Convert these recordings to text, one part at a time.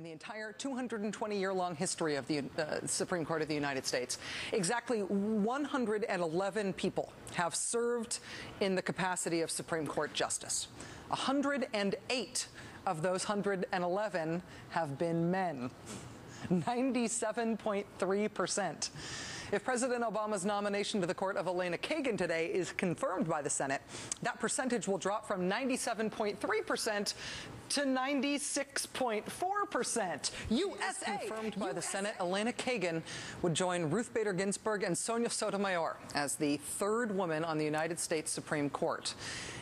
in the entire 220-year-long history of the Supreme Court of the United States, exactly 111 people have served in the capacity of Supreme Court justice. 108 of those 111 have been men. 97.3%. If President Obama's nomination to the court of Elena Kagan today is confirmed by the Senate, that percentage will drop from 97.3% to 96.4%. USA! If confirmed by the Senate, Elena Kagan would join Ruth Bader Ginsburg and Sonia Sotomayor as the third woman on the United States Supreme Court.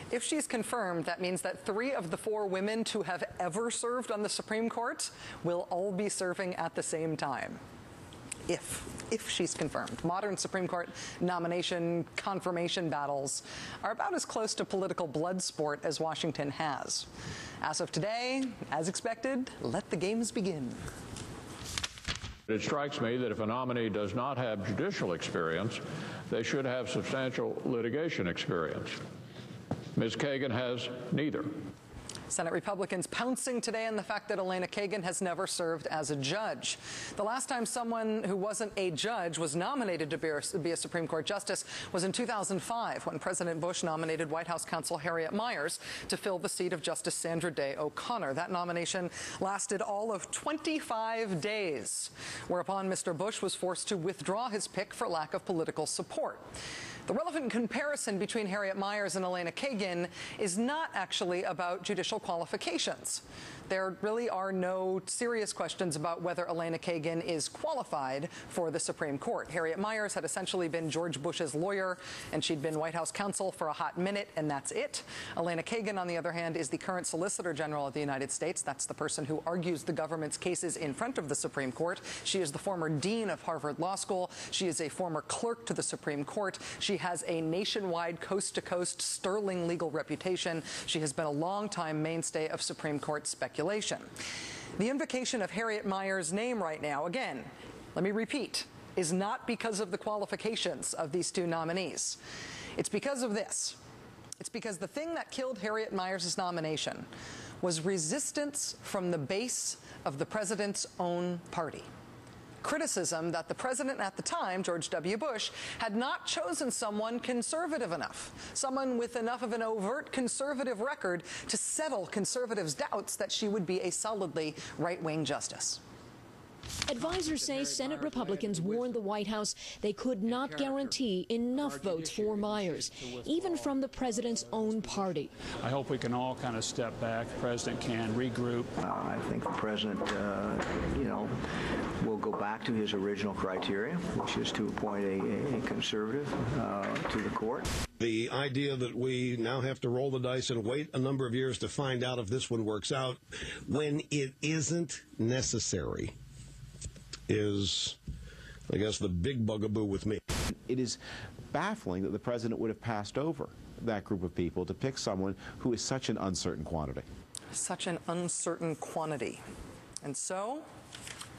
If she's confirmed, that means that 3 of the 4 women to have ever served on the Supreme Court will all be serving at the same time. If she's confirmed. Modern Supreme Court nomination confirmation battles are about as close to political blood sport as Washington has. As of today, as expected, let the games begin. It strikes me that if a nominee does not have judicial experience, they should have substantial litigation experience. Ms. Kagan has neither. Senate Republicans pouncing today on the fact that Elena Kagan has never served as a judge. The last time someone who wasn't a judge was nominated to be a Supreme Court justice was in 2005, when President Bush nominated White House counsel Harriet Miers to fill the seat of Justice Sandra Day O'Connor. That nomination lasted all of 25 days, whereupon Mr. Bush was forced to withdraw his pick for lack of political support. The relevant comparison between Harriet Miers and Elena Kagan is not actually about judicial qualifications. There really are no serious questions about whether Elena Kagan is qualified for the Supreme Court. Harriet Miers had essentially been George Bush's lawyer, and she'd been White House counsel for a hot minute, and that's it. Elena Kagan, on the other hand, is the current Solicitor General of the United States. That's the person who argues the government's cases in front of the Supreme Court. She is the former dean of Harvard Law School. She is a former clerk to the Supreme Court. She has a nationwide, coast-to-coast, sterling legal reputation. She has been a long-time mainstay of Supreme Court speculation. The invocation of Harriet Miers' name right now, again, let me repeat, is not because of the qualifications of these 2 nominees. It's because of this. It's because the thing that killed Harriet Miers' nomination was resistance from the base of the president's own party. Criticism that the president at the time, George W. Bush, had not chosen someone conservative enough, someone with enough of an overt conservative record to settle conservatives' doubts that she would be a solidly right-wing justice. Advisors say Senate Republicans warned the White House they could not guarantee enough votes for Miers, even from the president's own party. I hope we can all kind of step back. The president can regroup. I think the president, will go back to his original criteria, which is to appoint a conservative to the court. The idea that we now have to roll the dice and wait a number of years to find out if this one works out when it isn't necessary is, I guess, the big bugaboo with me. It is baffling that the president would have passed over that group of people to pick someone who is such an uncertain quantity. Such an uncertain quantity. And so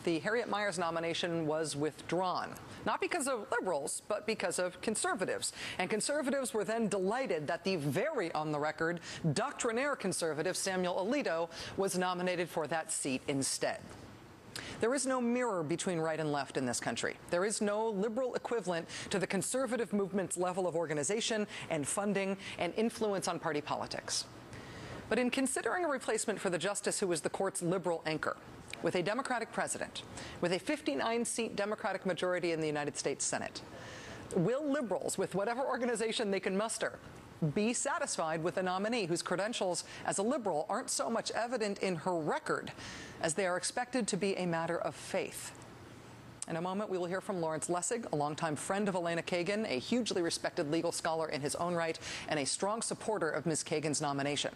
the Harriet Miers nomination was withdrawn, not because of liberals, but because of conservatives. And conservatives were then delighted that the very on-the-record doctrinaire conservative Samuel Alito was nominated for that seat instead. There is no mirror between right and left in this country. There is no liberal equivalent to the conservative movement's level of organization and funding and influence on party politics. But in considering a replacement for the justice who was the court's liberal anchor, with a Democratic president, with a 59-seat Democratic majority in the United States Senate, will liberals, with whatever organization they can muster, be satisfied with a nominee whose credentials as a liberal aren't so much evident in her record as they are expected to be a matter of faith? In a moment, we will hear from Lawrence Lessig, a longtime friend of Elena Kagan, a hugely respected legal scholar in his own right, and a strong supporter of Ms. Kagan's nomination.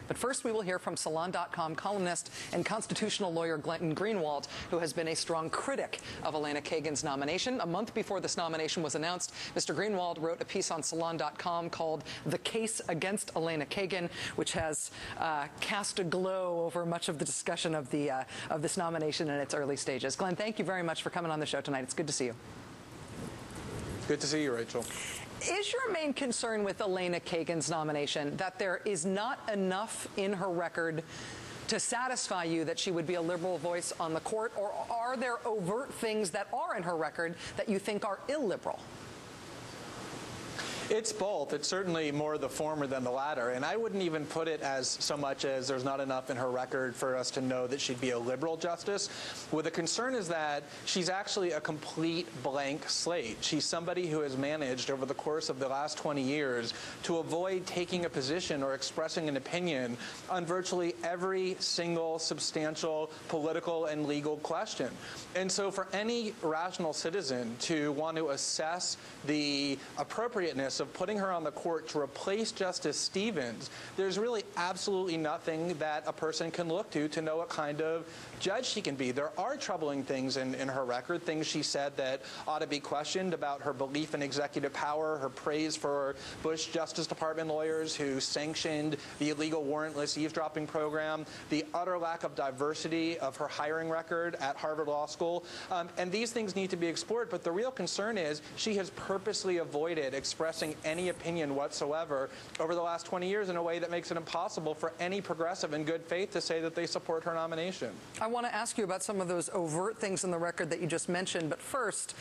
But first, we will hear from Salon.com columnist and constitutional lawyer Glenton Greenwald, who has been a strong critic of Elena Kagan's nomination. A month before this nomination was announced, Mr. Greenwald wrote a piece on Salon.com called "The Case Against Elena Kagan," which has cast a glow over much of the discussion of this nomination in its early stages. Glenn, thank you very much for coming on the show tonight. It's good to see you. Good to see you, Rachel. Is your main concern with Elena Kagan's nomination that there is not enough in her record to satisfy you that she would be a liberal voice on the court, or are there overt things that are in her record that you think are illiberal? It's both. It's certainly more the former than the latter. And I wouldn't even put it as so much as there's not enough in her record for us to know that she'd be a liberal justice. Well, the concern is that she's actually a complete blank slate. She's somebody who has managed over the course of the last 20 years to avoid taking a position or expressing an opinion on virtually every single substantial political and legal question. And so for any rational citizen to want to assess the appropriateness of putting her on the court to replace Justice Stevens, there's really absolutely nothing that a person can look to know what kind of judge she can be. There are troubling things in her record, things she said that ought to be questioned about her belief in executive power, her praise for Bush Justice Department lawyers who sanctioned the illegal warrantless eavesdropping program, the utter lack of diversity of her hiring record at Harvard Law School. And these things need to be explored, but the real concern is she has purposely avoided expressing any opinion whatsoever over the last 20 years in a way that makes it impossible for any progressive in good faith to say that they support her nomination. I want to ask you about some of those overt things in the record that you just mentioned, but first,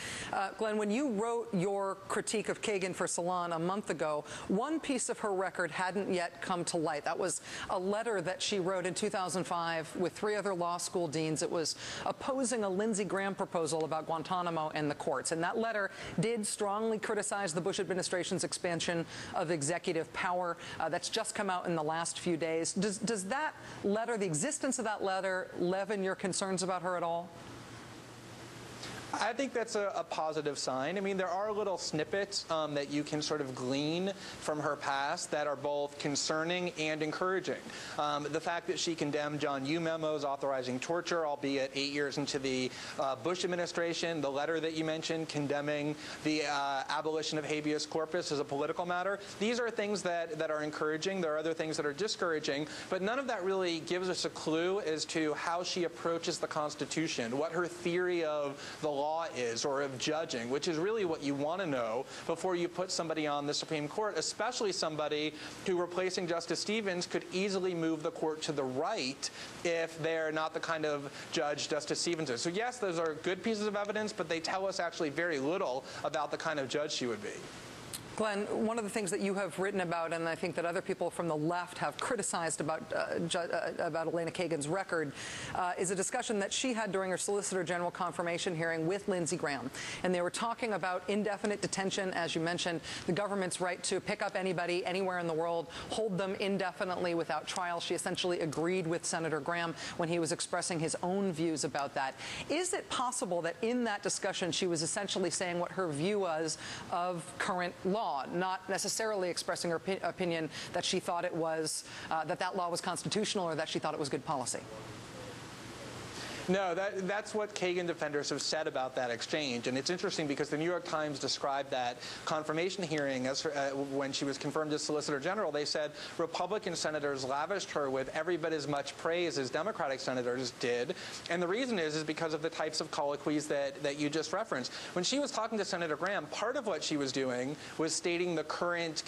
Glenn, when you wrote your critique of Kagan for Salon a month ago, one piece of her record hadn't yet come to light. That was a letter that she wrote in 2005 with 3 other law school deans. It was opposing a Lindsey Graham proposal about Guantanamo and the courts, and that letter did strongly criticize the Bush administration's expansion of executive power. That's just come out in the last few days. Does that letter, the existence of that letter, leaven your concerns about her at all? I think that's a positive sign. I mean, there are little snippets that you can sort of glean from her past that are both concerning and encouraging. The fact that she condemned John Yoo memos authorizing torture, albeit 8 years into the Bush administration, the letter that you mentioned condemning the abolition of habeas corpus as a political matter, these are things that are encouraging. There are other things that are discouraging, but none of that really gives us a clue as to how she approaches the Constitution, what her theory of the law is, or of judging, which is really what you want to know before you put somebody on the Supreme Court, especially somebody who, replacing Justice Stevens, could easily move the court to the right if they're not the kind of judge Justice Stevens is. So yes, those are good pieces of evidence, but they tell us actually very little about the kind of judge she would be. Glenn, one of the things that you have written about, and I think that other people from the left have criticized about Elena Kagan's record, is a discussion that she had during her Solicitor General confirmation hearing with Lindsey Graham. And they were talking about indefinite detention, as you mentioned, the government's right to pick up anybody anywhere in the world, hold them indefinitely without trial. She essentially agreed with Senator Graham when he was expressing his own views about that. Is it possible that in that discussion she was essentially saying what her view was of current law? Not necessarily expressing her opinion that she thought it was, that law was constitutional, or that she thought it was good policy? No, that's what Kagan defenders have said about that exchange. And it's interesting because the New York Times described that confirmation hearing as when she was confirmed as Solicitor General. They said Republican senators lavished her with every bit as much praise as Democratic senators did. And the reason is because of the types of colloquies that you just referenced. When she was talking to Senator Graham, part of what she was doing was stating the current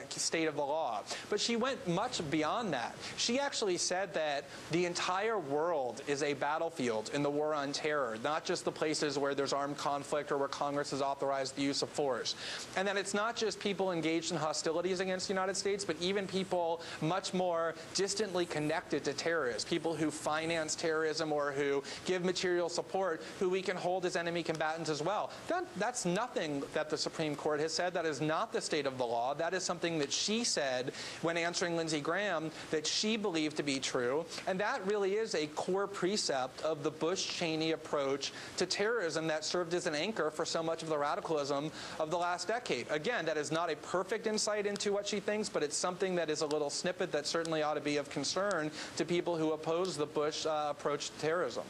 state of the law. But she went much beyond that. She actually said that the entire world is a battlefield in the war on terror, not just the places where there's armed conflict or where Congress has authorized the use of force. And that it's not just people engaged in hostilities against the United States, but even people much more distantly connected to terrorists, people who finance terrorism or who give material support, who we can hold as enemy combatants as well. That's nothing that the Supreme Court has said. That is not the state of the law. That is something that she said when answering Lindsey Graham that she believed to be true. And that really is a core precept of the Bush-Cheney approach to terrorism that served as an anchor for so much of the radicalism of the last decade. Again, that is not a perfect insight into what she thinks, but it's something that is a little snippet that certainly ought to be of concern to people who oppose the Bush approach to terrorism.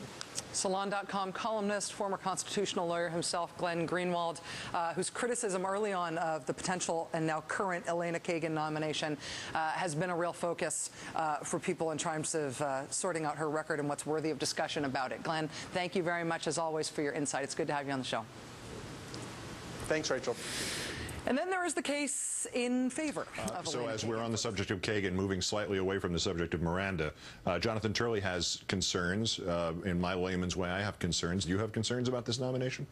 Salon.com columnist, former constitutional lawyer himself, Glenn Greenwald, whose criticism early on of the potential and now current Elena Kagan nomination has been a real focus for people in terms of sorting out her record and what's worthy of discussion about it. Glenn, thank you very much, as always, for your insight. It's good to have you on the show. Thanks, Rachel. And then there is the case in favor of So Elena as Kagan. we're on the subject of Kagan, moving slightly away from the subject of Miranda, Jonathan Turley has concerns. In my layman's way, I have concerns. Do you have concerns about this nomination?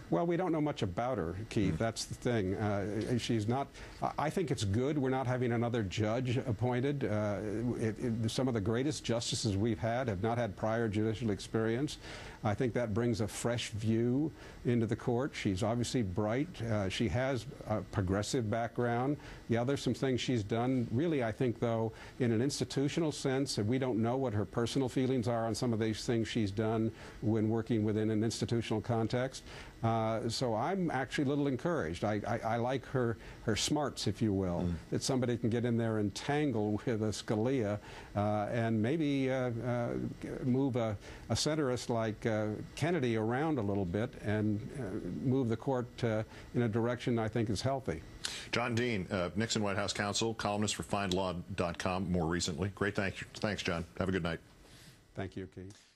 Well, we don't know much about her, Keith. That's the thing. She's not. I think it's good we're not having another judge appointed. Some of the greatest justices we've had have not had prior judicial experience. I think that brings a fresh view into the court. She's obviously bright. She has a progressive background. Yeah, there's some things she's done. Really, I think, though, in an institutional sense, we don't know what her personal feelings are on some of these things she's done when working within an institutional context. So I'm actually a little encouraged. I like her smarts, if you will, that somebody can get in there and tangle with a Scalia and maybe move a centrist like Kennedy around a little bit and move the court in a direction I think is healthy. John Dean, Nixon White House counsel, columnist for FindLaw.com more recently. Great, thanks, John. Have a good night. Thank you, Keith.